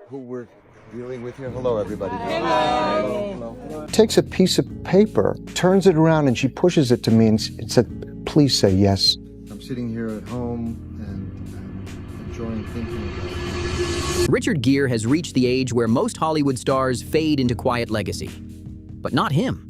who we're dealing with here. Hello, everybody. Hello. Takes a piece of paper, turns it around, and she pushes it to me and said, "Please say yes." I'm sitting here at home and enjoying thinking about it. Richard Gere has reached the age where most Hollywood stars fade into quiet legacy. But not him.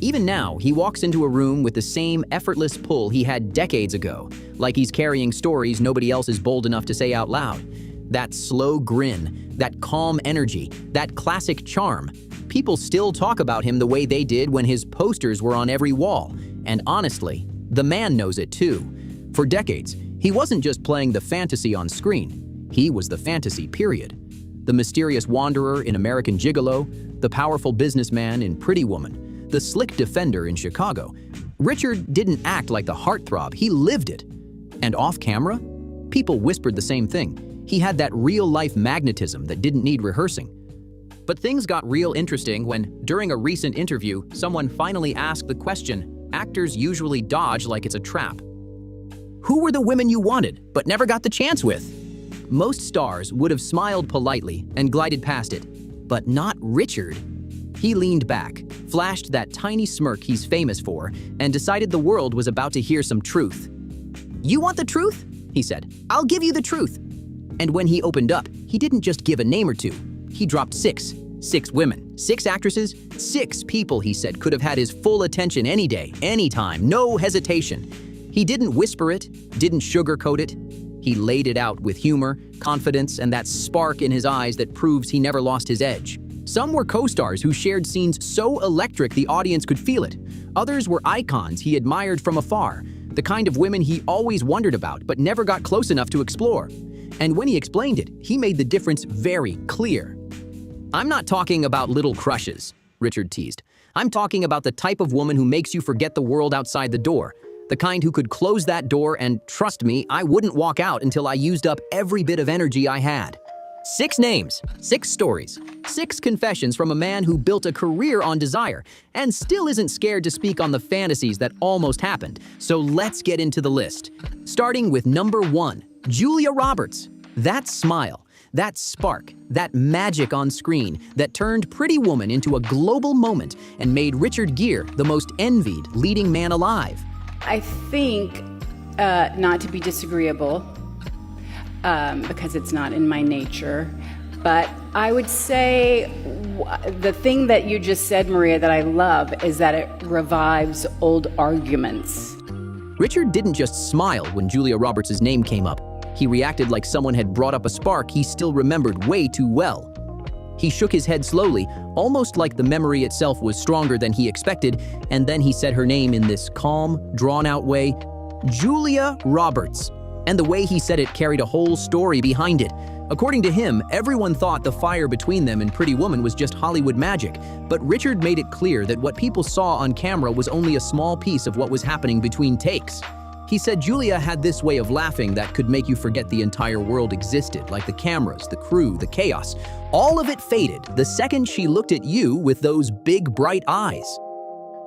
Even now, he walks into a room with the same effortless pull he had decades ago, like he's carrying stories nobody else is bold enough to say out loud. That slow grin, that calm energy, that classic charm. People still talk about him the way they did when his posters were on every wall. And honestly, the man knows it too. For decades, he wasn't just playing the fantasy on screen. He was the fantasy, period. The mysterious wanderer in American Gigolo, the powerful businessman in Pretty Woman, the slick defender in Chicago. Richard didn't act like the heartthrob, he lived it. And off camera, people whispered the same thing. He had that real-life magnetism that didn't need rehearsing. But things got real interesting when, during a recent interview, someone finally asked the question actors usually dodge like it's a trap. Who were the women you wanted, but never got the chance with? Most stars would have smiled politely and glided past it, but not Richard. He leaned back, flashed that tiny smirk he's famous for, and decided the world was about to hear some truth. "You want the truth?" he said. "I'll give you the truth." And when he opened up, he didn't just give a name or two. He dropped six women, 6 actresses, 6 people he said could have had his full attention any day, anytime, no hesitation. He didn't whisper it, didn't sugarcoat it. He laid it out with humor, confidence, and that spark in his eyes that proves he never lost his edge. Some were co-stars who shared scenes so electric the audience could feel it. Others were icons he admired from afar, the kind of women he always wondered about but never got close enough to explore. And when he explained it, he made the difference very clear. "I'm not talking about little crushes," Richard teased. "I'm talking about the type of woman who makes you forget the world outside the door. The kind who could close that door and, trust me, I wouldn't walk out until I used up every bit of energy I had." 6 names, 6 stories, 6 confessions from a man who built a career on desire and still isn't scared to speak on the fantasies that almost happened. So let's get into the list. Starting with number 1, Julia Roberts. That smile, that spark, that magic on screen that turned Pretty Woman into a global moment and made Richard Gere the most envied leading man alive. I think, not to be disagreeable, because it's not in my nature, but I would say the thing that you just said, Maria, that I love is that it revives old arguments. Richard didn't just smile when Julia Roberts' name came up. He reacted like someone had brought up a spark he still remembered way too well. He shook his head slowly, almost like the memory itself was stronger than he expected, and then he said her name in this calm, drawn-out way, Julia Roberts. And the way he said it carried a whole story behind it. According to him, everyone thought the fire between them and Pretty Woman was just Hollywood magic, but Richard made it clear that what people saw on camera was only a small piece of what was happening between takes. He said Julia had this way of laughing that could make you forget the entire world existed, like the cameras, the crew, the chaos. All of it faded the second she looked at you with those big, bright eyes.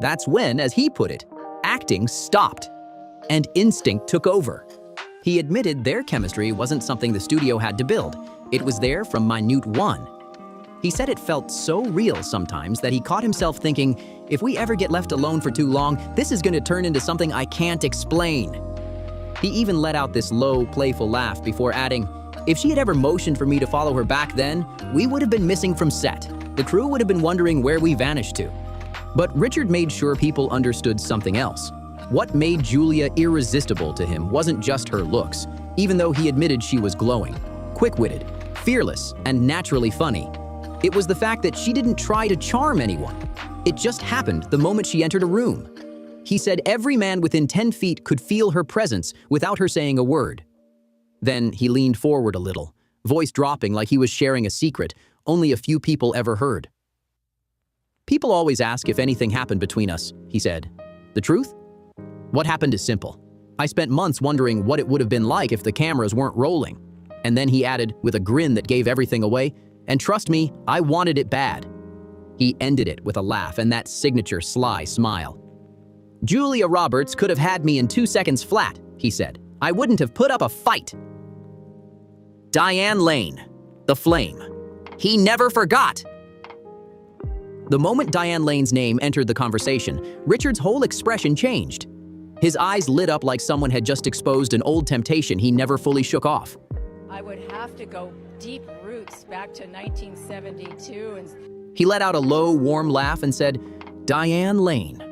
That's when, as he put it, acting stopped, and instinct took over. He admitted their chemistry wasn't something the studio had to build. It was there from minute one. He said it felt so real sometimes that he caught himself thinking, if we ever get left alone for too long, this is going to turn into something I can't explain. He even let out this low, playful laugh before adding, if she had ever motioned for me to follow her back then, we would have been missing from set. The crew would have been wondering where we vanished to. But Richard made sure people understood something else. What made Julia irresistible to him wasn't just her looks, even though he admitted she was glowing, quick-witted, fearless, and naturally funny. It was the fact that she didn't try to charm anyone. It just happened the moment she entered a room. He said every man within 10 feet could feel her presence without her saying a word. Then he leaned forward a little, voice dropping like he was sharing a secret only a few people ever heard. "People always ask if anything happened between us," he said. "The truth? What happened is simple. I spent months wondering what it would have been like if the cameras weren't rolling." And then he added, with a grin that gave everything away, "And trust me, I wanted it bad." He ended it with a laugh and that signature sly smile. "Julia Roberts could have had me in 2 seconds flat," he said. "I wouldn't have put up a fight." Diane Lane, the flame. He never forgot. The moment Diane Lane's name entered the conversation, Richard's whole expression changed. His eyes lit up like someone had just exposed an old temptation he never fully shook off. I would have to go deep roots back to 1972 and He let out a low, warm laugh and said, "Diane Lane.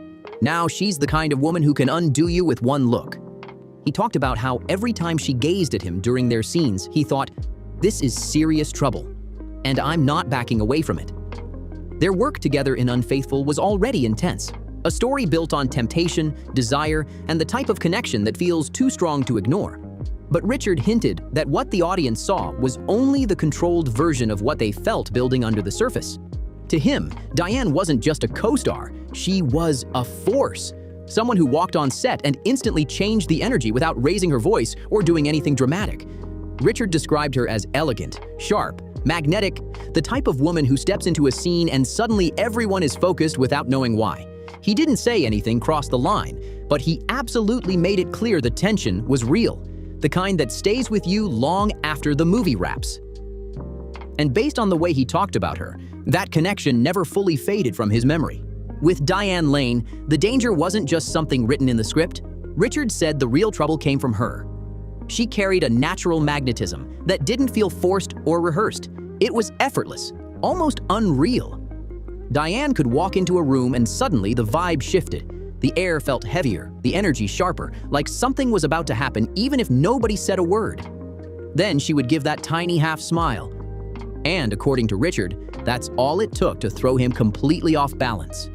Now she's the kind of woman who can undo you with one look." He talked about how every time she gazed at him during their scenes, he thought, "This is serious trouble, and I'm not backing away from it." Their work together in Unfaithful was already intense, a story built on temptation, desire, and the type of connection that feels too strong to ignore. But Richard hinted that what the audience saw was only the controlled version of what they felt building under the surface. To him, Diane wasn't just a co-star, she was a force. Someone who walked on set and instantly changed the energy without raising her voice or doing anything dramatic. Richard described her as elegant, sharp, magnetic, the type of woman who steps into a scene and suddenly everyone is focused without knowing why. He didn't say anything crossed the line, but he absolutely made it clear the tension was real, the kind that stays with you long after the movie wraps. And based on the way he talked about her, that connection never fully faded from his memory. With Diane Lane, the danger wasn't just something written in the script. Richard said the real trouble came from her. She carried a natural magnetism that didn't feel forced or rehearsed. It was effortless, almost unreal. Diane could walk into a room and suddenly the vibe shifted. The air felt heavier, the energy sharper, like something was about to happen even if nobody said a word. Then she would give that tiny half smile. And according to Richard, that's all it took to throw him completely off balance.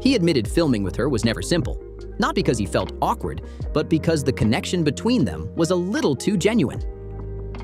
He admitted filming with her was never simple, not because he felt awkward, but because the connection between them was a little too genuine.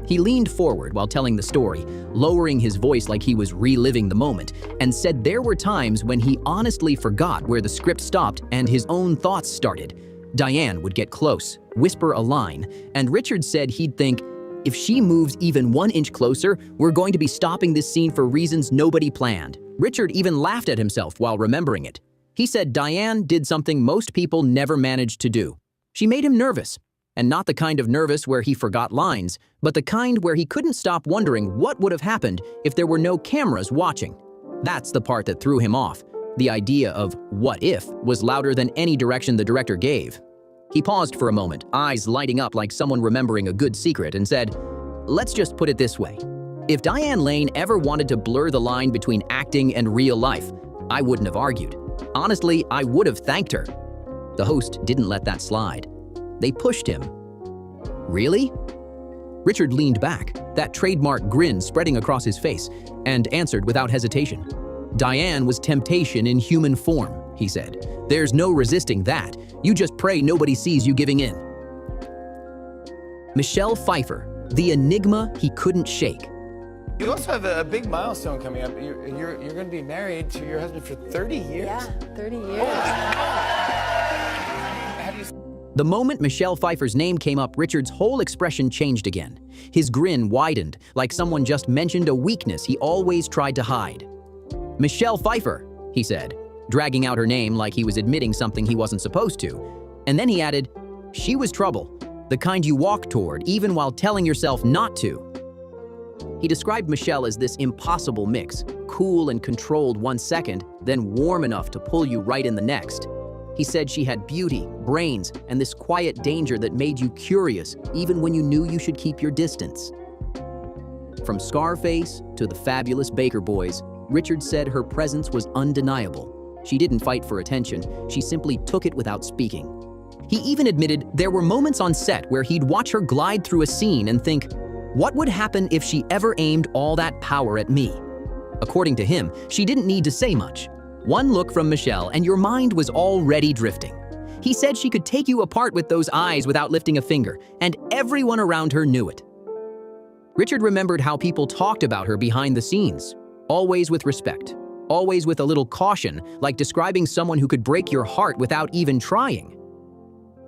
He leaned forward while telling the story, lowering his voice like he was reliving the moment, and said there were times when he honestly forgot where the script stopped and his own thoughts started. Diane would get close, whisper a line, and Richard said he'd think, "If she moves even 1 inch closer, we're going to be stopping this scene for reasons nobody planned." Richard even laughed at himself while remembering it. He said Diane did something most people never managed to do. She made him nervous, and not the kind of nervous where he forgot lines, but the kind where he couldn't stop wondering what would have happened if there were no cameras watching. That's the part that threw him off. The idea of "what if" was louder than any direction the director gave. He paused for a moment, eyes lighting up like someone remembering a good secret, and said, "Let's just put it this way. If Diane Lane ever wanted to blur the line between acting and real life, I wouldn't have argued. Honestly, I would have thanked her." The host didn't let that slide. They pushed him. "Really?" Richard leaned back, that trademark grin spreading across his face, and answered without hesitation. "Diane was temptation in human form," he said. "There's no resisting that. You just pray nobody sees you giving in." Michelle Pfeiffer, the enigma he couldn't shake. You also have a big milestone coming up. You're going to be married to your husband for 30 years. Yeah, 30 years. The moment Michelle Pfeiffer's name came up, Richard's whole expression changed again. His grin widened, like someone just mentioned a weakness he always tried to hide. "Michelle Pfeiffer," he said, dragging out her name like he was admitting something he wasn't supposed to. And then he added, "She was trouble, the kind you walk toward even while telling yourself not to." He described Michelle as this impossible mix, cool and controlled 1 second, then warm enough to pull you right in the next. He said she had beauty, brains, and this quiet danger that made you curious even when you knew you should keep your distance. From Scarface to the Fabulous Baker Boys, Richard said her presence was undeniable. She didn't fight for attention, she simply took it without speaking. He even admitted there were moments on set where he'd watch her glide through a scene and think, what would happen if she ever aimed all that power at me? According to him, she didn't need to say much. One look from Michelle and your mind was already drifting. He said she could take you apart with those eyes without lifting a finger, and everyone around her knew it. Richard remembered how people talked about her behind the scenes, always with respect, always with a little caution, like describing someone who could break your heart without even trying.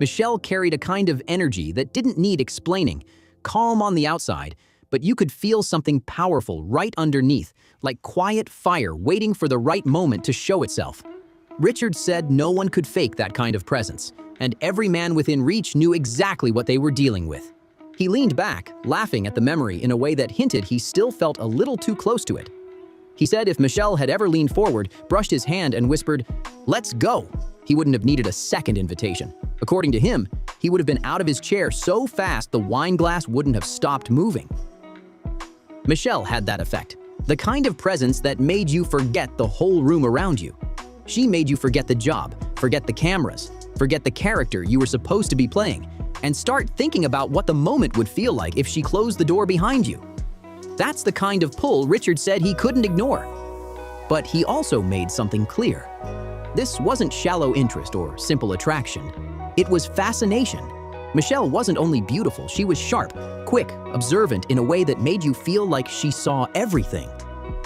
Michelle carried a kind of energy that didn't need explaining, calm on the outside, but you could feel something powerful right underneath, like quiet fire waiting for the right moment to show itself. Richard said no one could fake that kind of presence, and every man within reach knew exactly what they were dealing with. He leaned back, laughing at the memory in a way that hinted he still felt a little too close to it. He said if Michelle had ever leaned forward, brushed his hand, and whispered, "Let's go," he wouldn't have needed a second invitation. According to him, he would have been out of his chair so fast the wine glass wouldn't have stopped moving. Michelle had that effect, the kind of presence that made you forget the whole room around you. She made you forget the job, forget the cameras, forget the character you were supposed to be playing, and start thinking about what the moment would feel like if she closed the door behind you. That's the kind of pull Richard said he couldn't ignore. But he also made something clear. This wasn't shallow interest or simple attraction. It was fascination. Michelle wasn't only beautiful, she was sharp, quick, observant in a way that made you feel like she saw everything.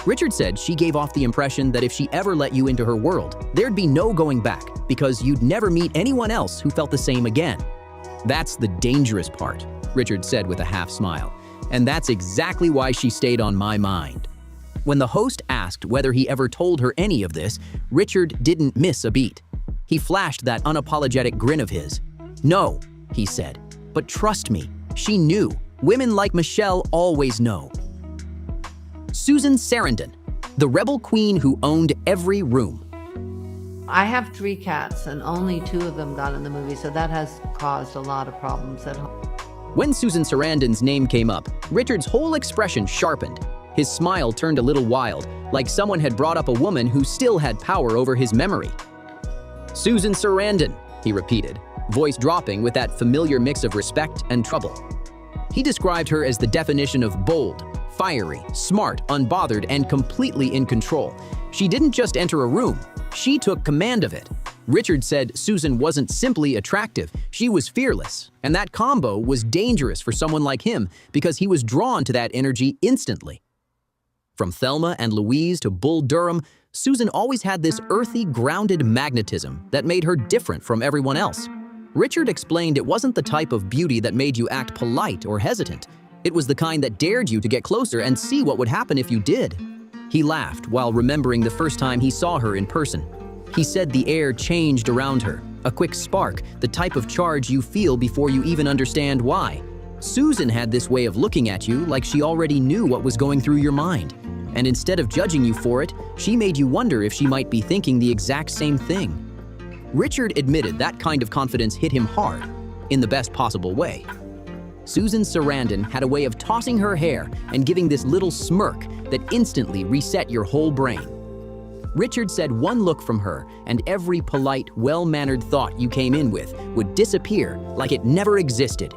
Richard said she gave off the impression that if she ever let you into her world, there'd be no going back because you'd never meet anyone else who felt the same again. That's the dangerous part, Richard said with a half smile. And that's exactly why she stayed on my mind. When the host asked whether he ever told her any of this, Richard didn't miss a beat. He flashed that unapologetic grin of his. "No," he said, "but trust me, she knew. Women like Michelle always know." Susan Sarandon, the rebel queen who owned every room. I have 3 cats and only 2 of them got in the movie, so that has caused a lot of problems at home. When Susan Sarandon's name came up, Richard's whole expression sharpened. His smile turned a little wild, like someone had brought up a woman who still had power over his memory. "Susan Sarandon," he repeated, voice dropping with that familiar mix of respect and trouble. He described her as the definition of bold, fiery, smart, unbothered, and completely in control. She didn't just enter a room, she took command of it. Richard said Susan wasn't simply attractive, she was fearless, and that combo was dangerous for someone like him because he was drawn to that energy instantly. From Thelma and Louise to Bull Durham, Susan always had this earthy, grounded magnetism that made her different from everyone else. Richard explained it wasn't the type of beauty that made you act polite or hesitant. It was the kind that dared you to get closer and see what would happen if you did. He laughed while remembering the first time he saw her in person. He said the air changed around her, a quick spark, the type of charge you feel before you even understand why. Susan had this way of looking at you like she already knew what was going through your mind. And instead of judging you for it, she made you wonder if she might be thinking the exact same thing. Richard admitted that kind of confidence hit him hard, in the best possible way. Susan Sarandon had a way of tossing her hair and giving this little smirk that instantly reset your whole brain. Richard said one look from her and every polite, well-mannered thought you came in with would disappear like it never existed.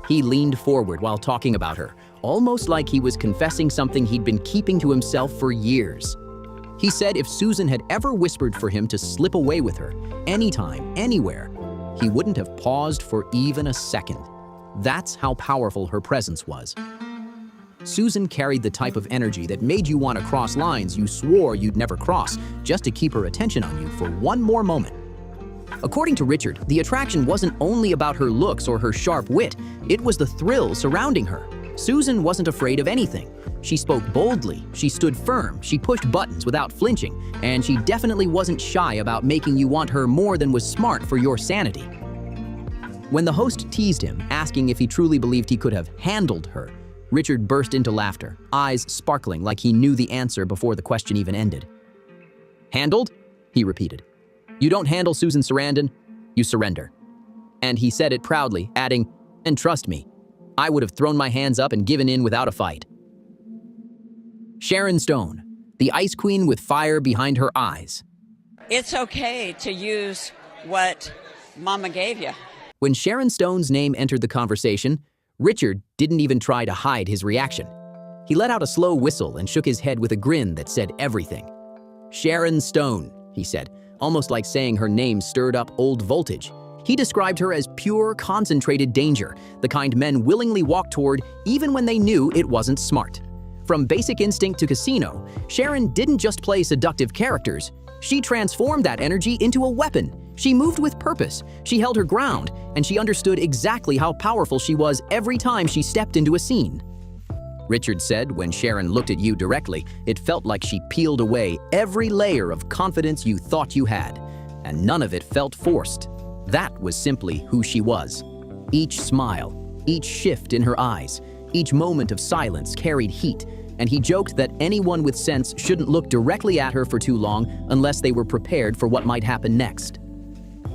He leaned forward while talking about her, almost like he was confessing something he'd been keeping to himself for years. He said if Susan had ever whispered for him to slip away with her, anytime, anywhere, he wouldn't have paused for even a second. That's how powerful her presence was. Susan carried the type of energy that made you want to cross lines you swore you'd never cross, just to keep her attention on you for one more moment. According to Richard, the attraction wasn't only about her looks or her sharp wit, it was the thrill surrounding her. Susan wasn't afraid of anything. She spoke boldly, she stood firm, she pushed buttons without flinching, and she definitely wasn't shy about making you want her more than was smart for your sanity. When the host teased him, asking if he truly believed he could have handled her, Richard burst into laughter, eyes sparkling like he knew the answer before the question even ended. "Handled?" he repeated. "You don't handle Susan Sarandon, you surrender." And he said it proudly, adding, "And trust me, I would have thrown my hands up and given in without a fight." Sharon Stone, the ice queen with fire behind her eyes. It's okay to use what Mama gave you. When Sharon Stone's name entered the conversation, Richard didn't even try to hide his reaction. He let out a slow whistle and shook his head with a grin that said everything. "Sharon Stone," he said, almost like saying her name stirred up old voltage. He described her as pure, concentrated danger, the kind men willingly walk toward even when they knew it wasn't smart. From Basic Instinct to Casino, Sharon didn't just play seductive characters. She transformed that energy into a weapon. She moved with purpose, she held her ground, and she understood exactly how powerful she was every time she stepped into a scene. Richard said when Sharon looked at you directly, it felt like she peeled away every layer of confidence you thought you had, and none of it felt forced. That was simply who she was. Each smile, each shift in her eyes, each moment of silence carried heat, and he joked that anyone with sense shouldn't look directly at her for too long unless they were prepared for what might happen next.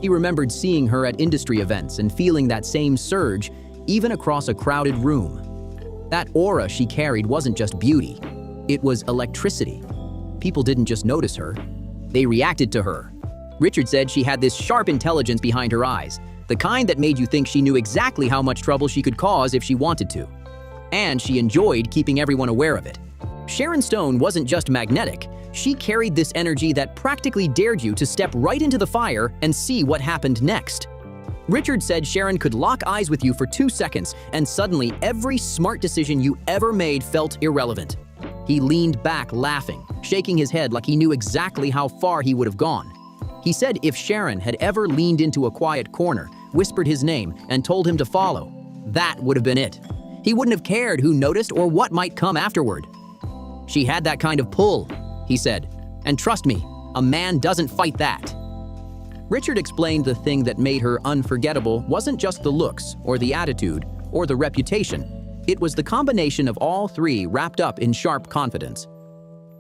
He remembered seeing her at industry events and feeling that same surge, even across a crowded room. That aura she carried wasn't just beauty, it was electricity. People didn't just notice her, they reacted to her. Richard said she had this sharp intelligence behind her eyes, the kind that made you think she knew exactly how much trouble she could cause if she wanted to. And she enjoyed keeping everyone aware of it. Sharon Stone wasn't just magnetic, she carried this energy that practically dared you to step right into the fire and see what happened next. Richard said Sharon could lock eyes with you for 2 seconds, and suddenly every smart decision you ever made felt irrelevant. He leaned back laughing, shaking his head like he knew exactly how far he would have gone. He said if Sharon had ever leaned into a quiet corner, whispered his name, and told him to follow, that would have been it. He wouldn't have cared who noticed or what might come afterward. She had that kind of pull, he said, and trust me, a man doesn't fight that. Richard explained the thing that made her unforgettable wasn't just the looks, or the attitude, or the reputation. It was the combination of all three wrapped up in sharp confidence.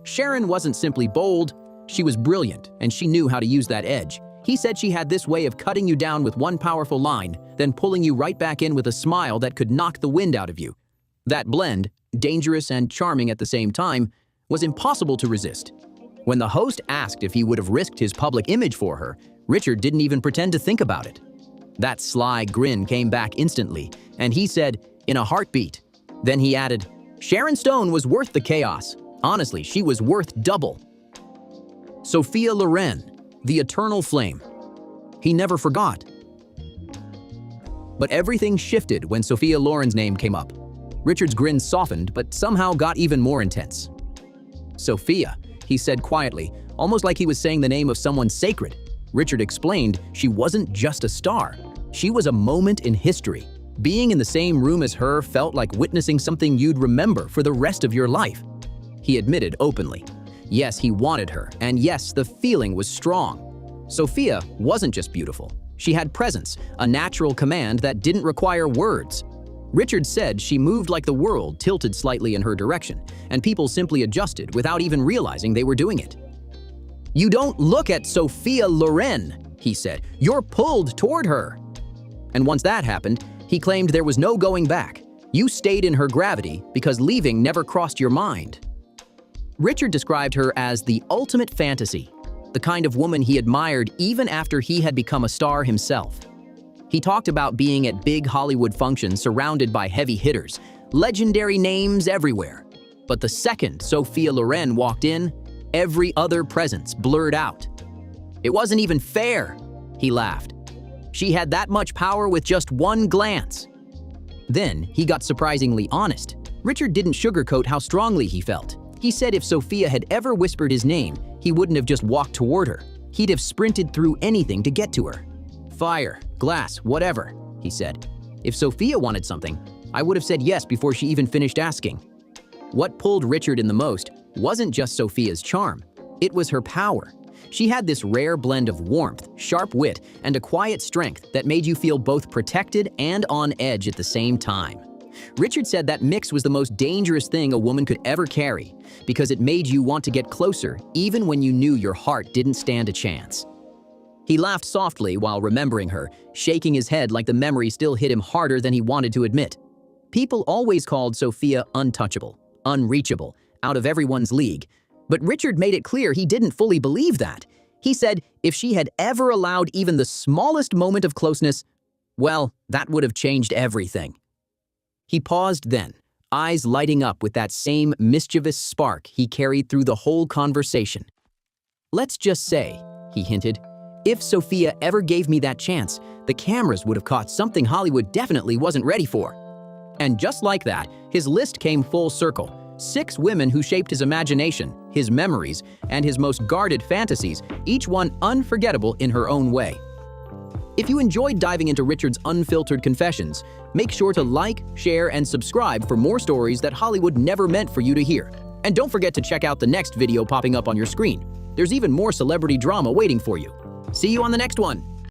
Sharon wasn't simply bold, she was brilliant, and she knew how to use that edge. He said she had this way of cutting you down with one powerful line, then pulling you right back in with a smile that could knock the wind out of you. That blend, dangerous and charming at the same time, was impossible to resist. When the host asked if he would have risked his public image for her, Richard didn't even pretend to think about it. That sly grin came back instantly, and he said, in a heartbeat. Then he added, Sharon Stone was worth the chaos. Honestly, she was worth double. Sophia Loren, the eternal flame. He never forgot. But everything shifted when Sophia Loren's name came up. Richard's grin softened, but somehow got even more intense. Sophia, he said quietly, almost like he was saying the name of someone sacred. Richard explained she wasn't just a star. She was a moment in history. Being in the same room as her felt like witnessing something you'd remember for the rest of your life. He admitted openly. Yes, he wanted her, and yes, the feeling was strong. Sophia wasn't just beautiful. She had presence, a natural command that didn't require words. Richard said she moved like the world tilted slightly in her direction, and people simply adjusted without even realizing they were doing it. You don't look at Sophia Loren, he said. You're pulled toward her. And once that happened, he claimed there was no going back. You stayed in her gravity because leaving never crossed your mind. Richard described her as the ultimate fantasy, the kind of woman he admired even after he had become a star himself. He talked about being at big Hollywood functions surrounded by heavy hitters, legendary names everywhere. But the second Sophia Loren walked in, every other presence blurred out. It wasn't even fair, he laughed. She had that much power with just one glance. Then he got surprisingly honest. Richard didn't sugarcoat how strongly he felt. He said if Sophia had ever whispered his name, he wouldn't have just walked toward her. He'd have sprinted through anything to get to her. Fire, glass, whatever, he said. If Sophia wanted something, I would have said yes before she even finished asking. What pulled Richard in the most wasn't just Sophia's charm. It was her power. She had this rare blend of warmth, sharp wit, and a quiet strength that made you feel both protected and on edge at the same time. Richard said that mix was the most dangerous thing a woman could ever carry because it made you want to get closer even when you knew your heart didn't stand a chance. He laughed softly while remembering her, shaking his head like the memory still hit him harder than he wanted to admit. People always called Sophia untouchable, unreachable, out of everyone's league. But Richard made it clear he didn't fully believe that. He said if she had ever allowed even the smallest moment of closeness, well, that would have changed everything. He paused then, eyes lighting up with that same mischievous spark he carried through the whole conversation. Let's just say, he hinted, if Sophia ever gave me that chance, the cameras would have caught something Hollywood definitely wasn't ready for. And just like that, his list came full circle. 6 women who shaped his imagination, his memories, and his most guarded fantasies, each one unforgettable in her own way. If you enjoyed diving into Richard's unfiltered confessions, make sure to like, share, and subscribe for more stories that Hollywood never meant for you to hear. And don't forget to check out the next video popping up on your screen. There's even more celebrity drama waiting for you. See you on the next one.